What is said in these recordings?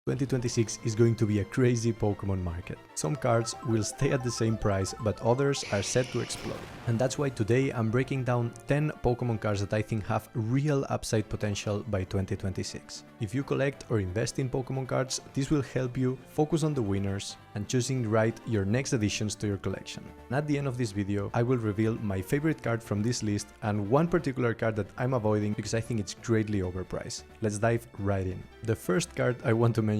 2026 is going to be a crazy Pokémon market. Some cards will stay at the same price, but others are set to explode. And that's why today I'm breaking down 10 Pokémon cards that I think have real upside potential by 2026. If you collect or invest in Pokémon cards, this will help you focus on the winners and choosing right your next additions to your collection. And at the end of this video, I will reveal my favorite card from this list and one particular card that I'm avoiding because I think it's greatly overpriced. Let's dive right in. The first card I want to mention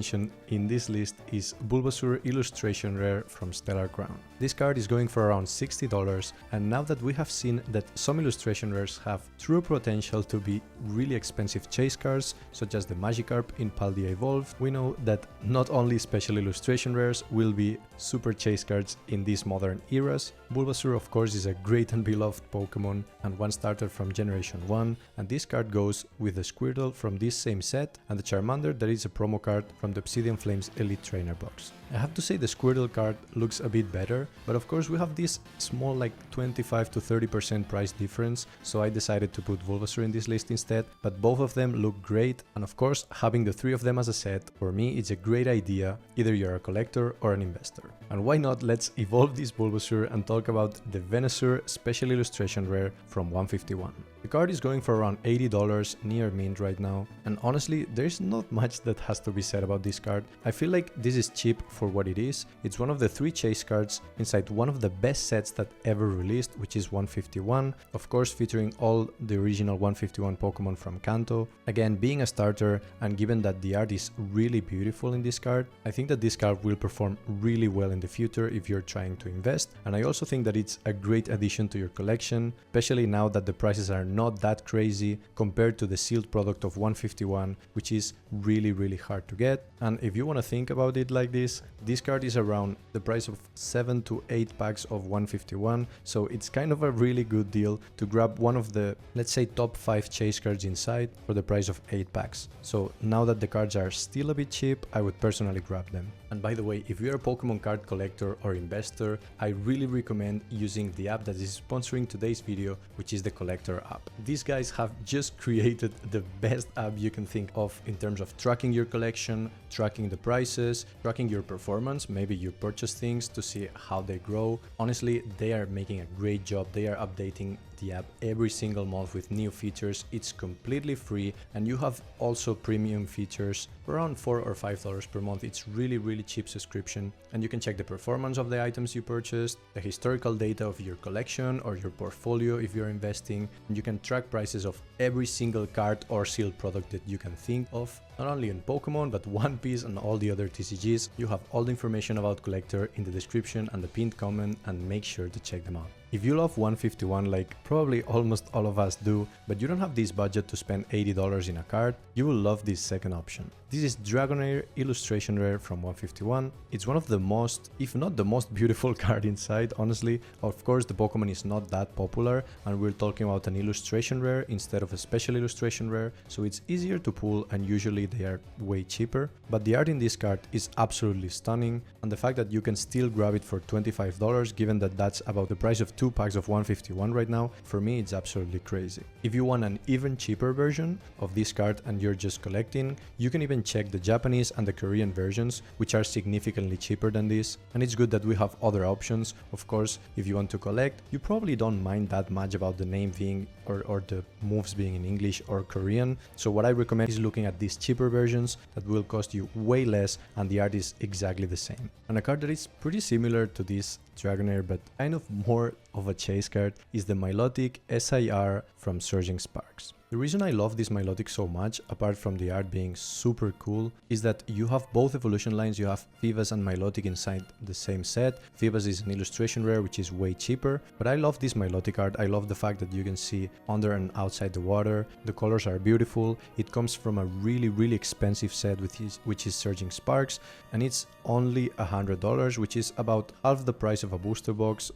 in this list is Bulbasaur Illustration Rare from Stellar Crown. This card is going for around $60, and now that we have seen that some illustration rares have true potential to be really expensive chase cards, such as the Magikarp in Paldea Evolved, we know that not only special illustration rares will be super chase cards in these modern eras. Bulbasaur of course is a great and beloved Pokemon and one starter from Generation 1, and this card goes with the Squirtle from this same set and the Charmander that is a promo card from the Obsidian Flames Elite Trainer box. I have to say the Squirtle card looks a bit better, but of course we have this small like 25 to 30% price difference, so I decided to put Bulbasaur in this list instead, but both of them look great, and of course having the three of them as a set, for me it's a great idea, either you're a collector or an investor. And why not, let's evolve this Bulbasaur and talk about the Venusaur Special Illustration Rare from 151. The card is going for around $80 near mint right now, and honestly there's not much that has to be said about this card. I feel like this is cheap for what it is. It's one of the 3 chase cards inside one of the best sets that ever released, which is 151, of course featuring all the original 151 Pokemon from Kanto. Again, being a starter and given that the art is really beautiful in this card, I think that this card will perform really well in the future if you're trying to invest, and I also think that it's a great addition to your collection, especially now that the prices are not that crazy compared to the sealed product of 151, which is really hard to get. And if you want to think about it like this card is around the price of 7 to 8 packs of 151, so it's kind of a really good deal to grab one of the, let's say, top 5 chase cards inside for the price of 8 packs. So now that the cards are still a bit cheap, I would personally grab them. And by the way, if you're a Pokemon card collector or investor, I really recommend using the app that is sponsoring today's video, which is the Collector app. These guys have just created the best app you can think of in terms of tracking your collection, tracking the prices, tracking your performance. Maybe you purchase things to see how they grow. Honestly, they are making a great job. They are updating the app every single month with new features. It's completely free, and you have also premium features for around $4 or $5 per month. It's really cheap subscription, and you can check the performance of the items you purchased, the historical data of your collection or your portfolio if you're investing, and you can track prices of every single card or sealed product that you can think of. Not only in Pokemon, but One Piece and all the other TCGs. You have all the information about Collector in the description and the pinned comment, and make sure to check them out. If you love 151 like probably almost all of us do, but you don't have this budget to spend $80 in a card, you will love this second option. This is Dragonair Illustration Rare from 151. It's one of the most, if not the most beautiful card inside, honestly. Of course, the Pokemon is not that popular, and we're talking about an illustration rare instead of a special illustration rare, so it's easier to pull and usually they are way cheaper. But the art in this card is absolutely stunning, and the fact that you can still grab it for $25, given that that's about the price of 2 packs of 151 right now, for me it's absolutely crazy. If you want an even cheaper version of this card and you're just collecting, you can even check the Japanese and the Korean versions, which are significantly cheaper than this, and it's good that we have other options. Of course, if you want to collect, you probably don't mind that much about the name being or the moves being in English or Korean, so what I recommend is looking at these cheaper versions that will cost you way less and the art is exactly the same. And a card that is pretty similar to this Dragonair but kind of more of a chase card is the Milotic SIR from Surging Sparks. The reason I love this Milotic so much, apart from the art being super cool, is that you have both evolution lines. You have Phoebus and Milotic inside the same set. Phoebus is an illustration rare, which is way cheaper, but I love this Milotic art. I love the fact that you can see under and outside the water. The colors are beautiful. It comes from a really expensive set which is Surging Sparks, and it's only $100, which is about half the price of a booster box.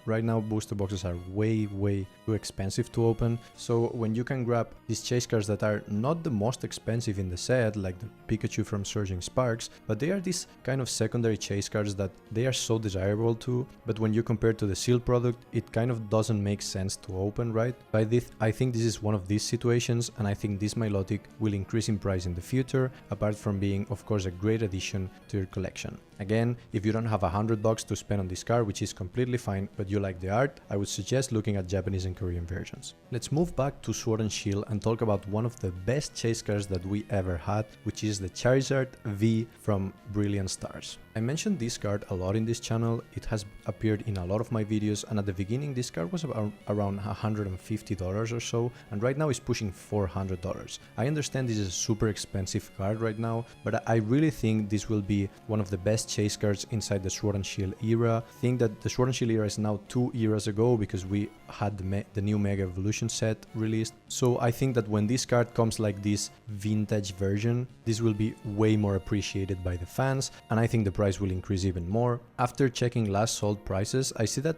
Right now booster boxes are way too expensive to open. So when you can grab these chase cards that are not the most expensive in the set, like the Pikachu from Surging Sparks, but they are these kind of secondary chase cards that they are so desirable too, but when you compare to the sealed product, it kind of doesn't make sense to open, right? I think this is one of these situations, and I think this Milotic will increase in price in the future, apart from being, of course, a great addition to your collection. Again, if you don't have $100 to spend on this card, which is completely fine, but you like the art, I would suggest looking at Japanese and Korean versions. Let's move back to Sword and Shield and talk about one of the best chase cards that we ever had, which is the Charizard V from Brilliant Stars. I mentioned this card a lot in this channel, it has appeared in a lot of my videos, and at the beginning this card was around $150 or so, and right now it's pushing $400. I understand this is a super expensive card right now, but I really think this will be one of the best chase cards inside the Sword and Shield era. I think that the Sword and Shield era is now 2 eras ago because we had the new Mega Evolution set released. So I think that when this card comes like this vintage version, this will be way more appreciated by the fans, and I think the price will increase even more. After checking last sold prices, I see that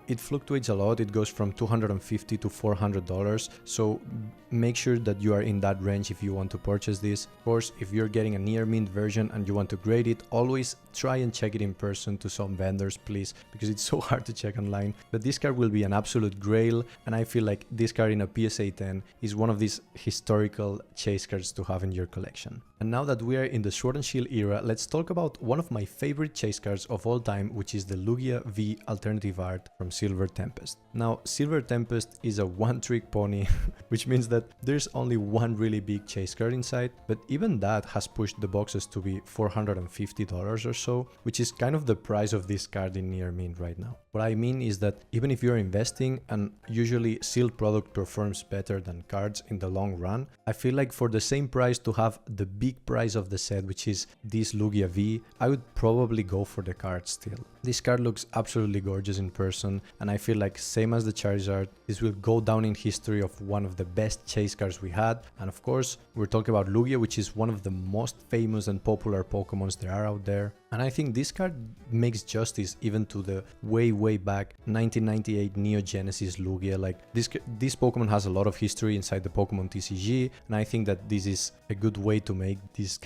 it fluctuates a lot. It goes from $250 to $400, so make sure that you are in that range if you want to purchase this. Of course, if you're getting a near mint version and you want to grade it, always try and check it in person to some vendors, please, because it's so hard to check online. But this card will be an absolute grail, and I feel like this card in a PSA 10 is one of these historical chase cards to have in your collection. And now that we are in the Sword and Shield era, let's talk about one of my favorite chase cards of all time, which is the Lugia V alternative art from Silver Tempest. Now, Silver Tempest is a one-trick pony, which means that there's only one really big chase card inside, but even that has pushed the boxes to be $450 or so, which is kind of the price of this card in near mint right now. What I mean is that even if you're investing, and usually sealed product performs better than cards in the long run, I feel like for the same price to have the big price of the set, which is this Lugia V, I would probably go for the card still. This card looks absolutely gorgeous in person, and I feel like same as the Charizard, this will go down in history of one of the best chase cards we had. And of course, we're talking about Lugia, which is one of the most famous and popular Pokemons there are out there. And I think this card makes justice even to the way back 1998 Neo Genesis Lugia. Like this Pokemon has a lot of history inside the Pokemon TCG, and I think that this is a good way to make this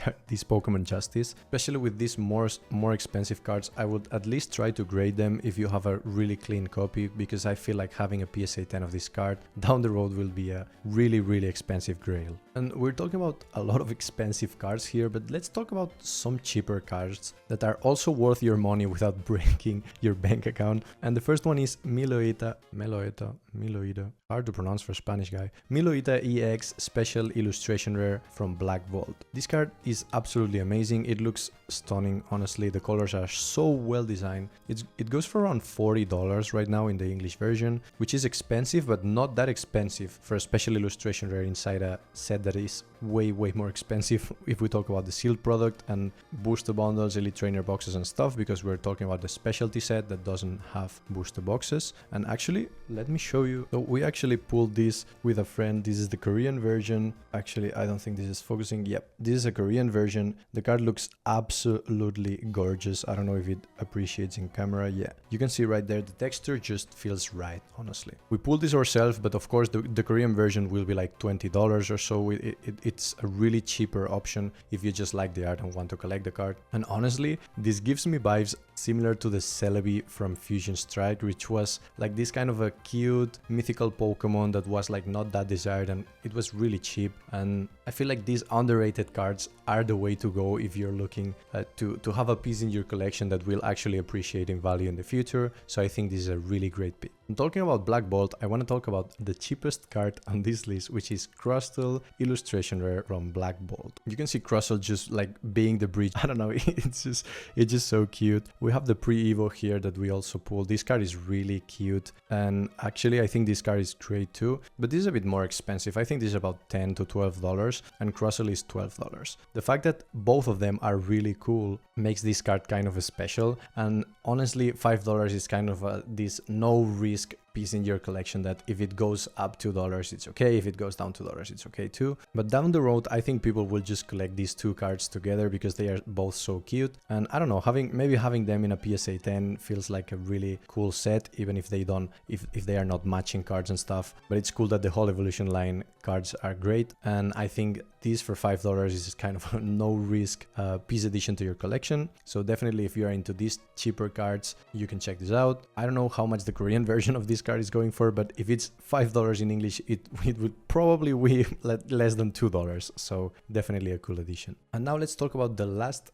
Pokemon justice. Especially with these more expensive cards, I would at least try to grade them if you have a really clean copy, because I feel like having a PSA 10 of this card down the road will be a really expensive grail. And we're talking about a lot of expensive cards here, but let's talk about some cheaper cards that are also worth your money without breaking your bank account. And the first one is Miloita, hard to pronounce for a Spanish guy, Miloita EX Special Illustration Rare from Black Vault. This card is absolutely amazing, it looks stunning, honestly, the colors are so well designed. It goes for around $40 right now in the English version, which is expensive, but not that expensive for a Special Illustration Rare inside a set that is way more expensive if we talk about the sealed product and booster bundles, elite trainer boxes and stuff, because we're talking about the specialty set that doesn't have booster boxes. And actually, let me show you. So we actually pulled this with a friend. This is the Korean version. Actually, I don't think this is focusing. Yep, this is a Korean version. The card looks absolutely gorgeous. I don't know if it appreciates in camera. Yeah, you can see right there, the texture just feels right, honestly. We pulled this ourselves, but of course the Korean version will be like $20 or so. It's a really cheaper option if you just like the art and want to collect the card. And honestly, this gives me vibes similar to the Celebi from Fusion Strike, which was like this kind of a cute mythical Pokemon that was like not that desired, and it was really cheap. And I feel like these underrated cards are the way to go if you're looking to have a piece in your collection that will actually appreciate in value in the future. So I think this is a really great pick. And talking about Black Bolt, I want to talk about the cheapest card on this list, which is Crustle Illustration Rare from Black Bolt. You can see Crustle just like being the bridge. I don't know, it's just so cute. We have the pre-evo here that we also pulled. This card is really cute, and actually I think this card is great too, but this is a bit more expensive. I think this is about $10 to $12 and Crustle is $12. The fact that both of them are really cool makes this card kind of a special, and honestly $5 is kind of this no risk piece in your collection that if it goes up $2, it's okay. If it goes down $2, it's okay too. But down the road, I think people will just collect these two cards together because they are both so cute. And I don't know, maybe having them in a PSA 10 feels like a really cool set, even if they don't, if they are not matching cards and stuff. But it's cool that the whole evolution line cards are great, and I think these for $5 is kind of a no risk piece addition to your collection. So definitely if you are into these cheaper cards, you can check this out. I don't know how much the Korean version of this card is going for, but if it's $5 in English, it would probably be less than $2. So definitely a cool addition. And now let's talk about the last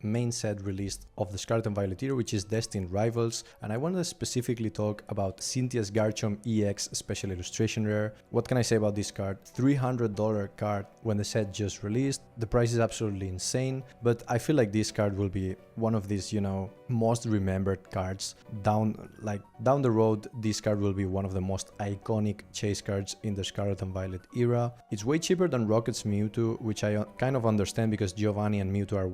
main set released of the Scarlet and Violet era, which is Destined Rivals. And I want to specifically talk about Cynthia's Garchomp EX Special Illustration Rare. What can I say about this card? $300 card when the set just released. The price is absolutely insane, but I feel like this card will be one of these, you know, most remembered cards. Down the road, this card will be one of the most iconic chase cards in the Scarlet and Violet era. It's way cheaper than Rocket's Mewtwo, which I kind of understand because Giovanni and Mewtwo are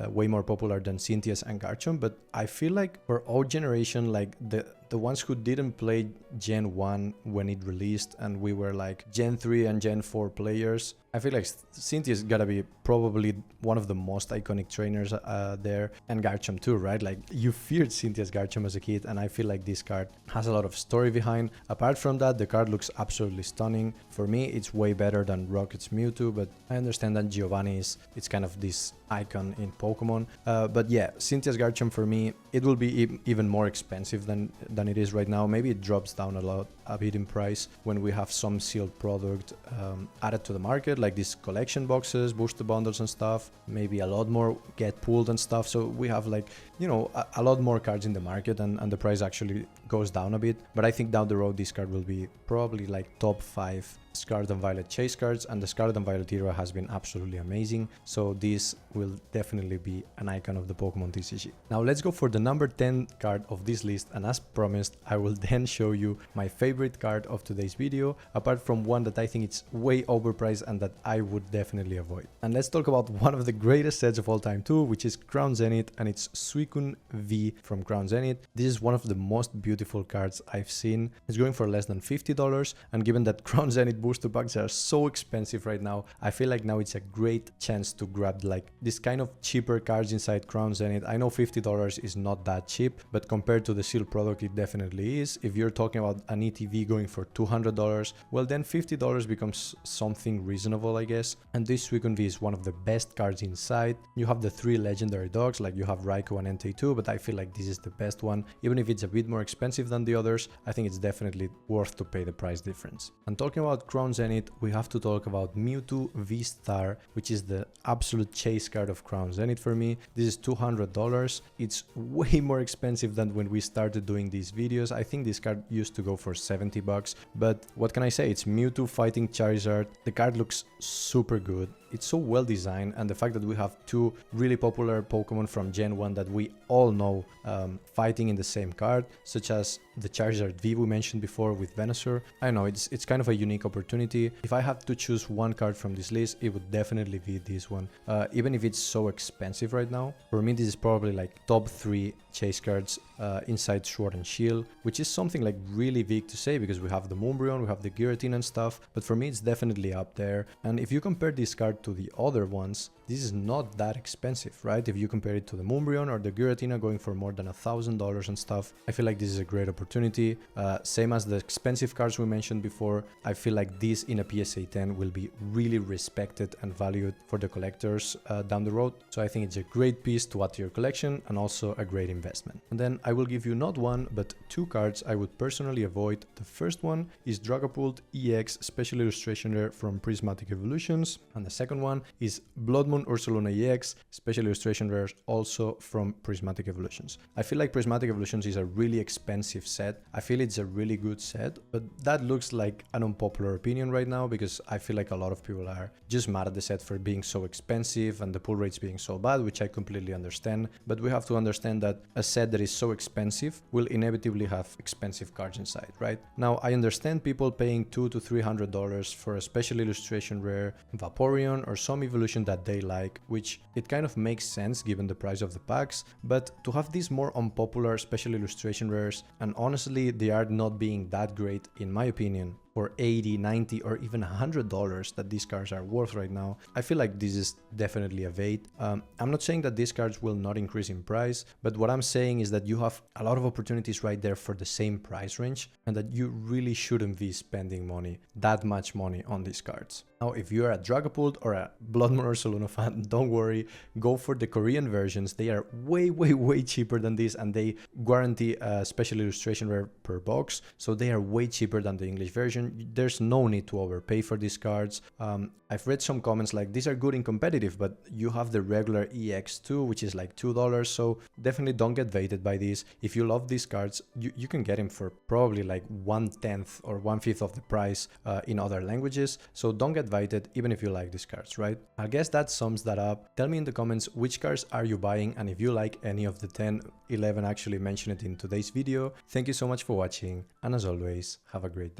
way more popular than Cynthia's and Garchomp. But I feel like for our generation, like the ones who didn't play Gen 1 when it released and we were like Gen 3 and Gen 4 players, I feel like Cynthia's gotta be probably one of the most iconic trainers there, and Garchomp too, right? Like you feared Cynthia's Garchomp as a kid, and I feel like this card has a lot of story behind. Apart from that, the card looks absolutely stunning. For me, it's way better than Rocket's Mewtwo, but I understand that Giovanni it's kind of this icon in Pokemon. But yeah, Cynthia's Garchomp for me, it will be even more expensive than it is right now. Maybe it drops down a bit in price when we have some sealed product added to the market, like these collection boxes, booster bundles and stuff. Maybe a lot more get pulled and stuff, so we have like, you know, a lot more cards in the market, and the price actually goes down a bit. But I think down the road this card will be probably like top 5 Scarlet and Violet chase cards, and the Scarlet and Violet era has been absolutely amazing, so this will definitely be an icon of the Pokemon TCG. Now let's go for the number 10 card of this list, and as promised, I will then show you my favorite card of today's video, apart from one that I think it's way overpriced and that I would definitely avoid. And let's talk about one of the greatest sets of all time too, which is Crown Zenith, and it's Suicune V from Crown Zenith. This is one of the most beautiful cards I've seen. It's going for less than $50, and given that Crown Zenith booster packs are so expensive right now, I feel like now it's a great chance to grab like this kind of cheaper cards inside Crown Zenith. I know $50 is not that cheap, but compared to the sealed product, it definitely is. If you're talking about an ETV going for $200, well then $50 becomes something reasonable, I guess. And this Suicune V is one of the best cards inside. You have the 3 legendary dogs, like you have Raikou and Entei, but I feel like this is the best one. Even if it's a bit more expensive than the others, I think it's definitely worth to pay the price difference. And talking about Crown Zenith, we have to talk about Mewtwo V-Star, which is the absolute chase card of Crown Zenith for me. This is $200. It's way more expensive than when we started doing these videos. I think this card used to go for $70, but what can I say? It's Mewtwo fighting Charizard. The card looks super good. It's so well designed, and the fact that we have 2 really popular Pokemon from Gen 1 that we all know fighting in the same card, such as the Charizard V we mentioned before with Venusaur. I know it's kind of a unique opportunity. If I had to choose one card from this list, it would definitely be this one, even if it's so expensive right now. For me, this is probably like top 3 chase cards inside Sword and Shield, which is something like really big to say because we have the Moonbryon, we have the Giratina and stuff, but for me it's definitely up there. And if you compare this card to the other ones, this is not that expensive, right? If you compare it to the Moonbryon or the Giratina going for more than $1,000 and stuff, I feel like this is a great opportunity. Same as the expensive cards we mentioned before, I feel like this in a PSA 10 will be really respected and valued for the collectors down the road. So I think it's a great piece to add to your collection and also a great investment. And then I will give you not one, but 2 cards I would personally avoid. The first one is Dragapult EX Special Illustration Rare from Prismatic Evolutions, and the second one is Blood Moon Ursaluna EX Special Illustration Rares also from Prismatic Evolutions. I feel like Prismatic Evolutions is a really expensive set. I feel it's a really good set, but that looks like an unpopular opinion right now because I feel like a lot of people are just mad at the set for being so expensive and the pull rates being so bad, which I completely understand. But we have to understand that a set that is so expensive will inevitably have expensive cards inside, right? Now, I understand people paying $200 to $300 for a Special Illustration Rare Vaporeon or some evolution that they like, which it kind of makes sense given the price of the packs, but to have these more unpopular special illustration rares, and honestly the art not being that great in my opinion, for $80, $90 or even $100 that these cards are worth right now, I feel like this is definitely a bait. I'm not saying that these cards will not increase in price, but what I'm saying is that you have a lot of opportunities right there for the same price range, and that you really shouldn't be spending money, that much money on these cards. Now, if you're a Dragapult or a Blood Moon or Soluna fan, don't worry, go for the Korean versions. They are way cheaper than this, and they guarantee a special illustration rare per box, so they are way cheaper than the English version. There's no need to overpay for these cards. I've read some comments like, these are good in competitive, but you have the regular EX2, which is like $2, so definitely don't get baited by these. If you love these cards, you can get them for probably like 1/10 or 1/5 of the price in other languages, so don't get baited even if you like these cards, right? I guess that sums that up. Tell me in the comments which cards are you buying, and if you like any of the 10, 11 actually mentioned in today's video. Thank you so much for watching, and as always, have a great day.